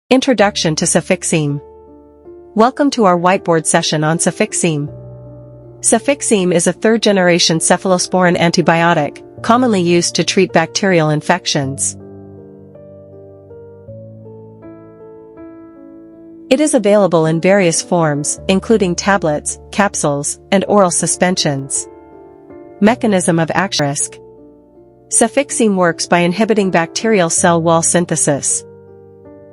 Introduction to Cefixime. Welcome to our whiteboard session on Cefixime. Cefixime is a third-generation cephalosporin antibiotic, commonly used to treat bacterial infections. It is available in various forms, including tablets, capsules, and oral suspensions. Mechanism of action. Cefixime works by inhibiting bacterial cell wall synthesis.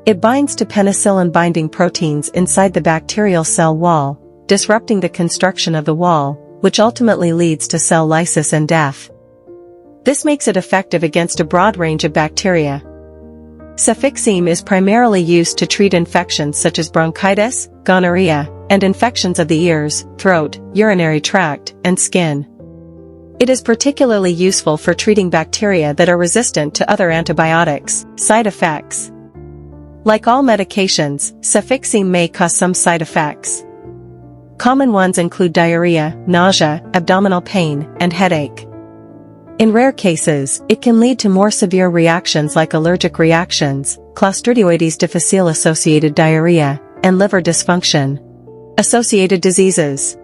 It binds to penicillin-binding proteins inside the bacterial cell wall, disrupting the construction of the wall, which ultimately leads to cell lysis and death. This makes it effective against a broad range of bacteria. Cefixime is primarily used to treat infections such as bronchitis, gonorrhea, and infections of the ears, throat, urinary tract, and skin. It is particularly useful for treating bacteria that are resistant to other antibiotics. Side effects. Like all medications, Cefixime may cause some side effects. Common ones include diarrhea, nausea, abdominal pain, and headache. In rare cases, it can lead to more severe reactions like allergic reactions, Clostridioides difficile-associated diarrhea, and liver dysfunction. Associated diseases.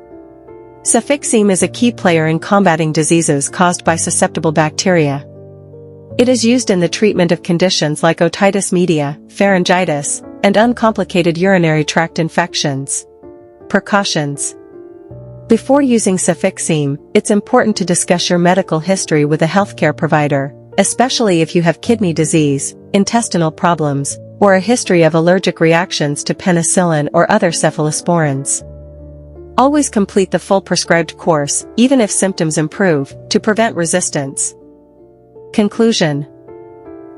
Cefixime is a key player in combating diseases caused by susceptible bacteria. It is used in the treatment of conditions like otitis media, pharyngitis, and uncomplicated urinary tract infections. Precautions. Before using Cefixime, it's important to discuss your medical history with a healthcare provider, especially if you have kidney disease, intestinal problems, or a history of allergic reactions to penicillin or other cephalosporins. Always complete the full prescribed course, even if symptoms improve, to prevent resistance. Conclusion.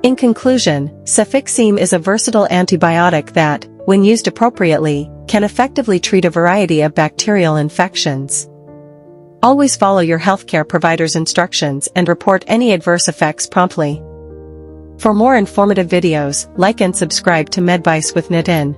In conclusion, Cefixime is a versatile antibiotic that, when used appropriately, can effectively treat a variety of bacterial infections. Always follow your healthcare provider's instructions and report any adverse effects promptly. For more informative videos, like and subscribe to Medvise with Nitin.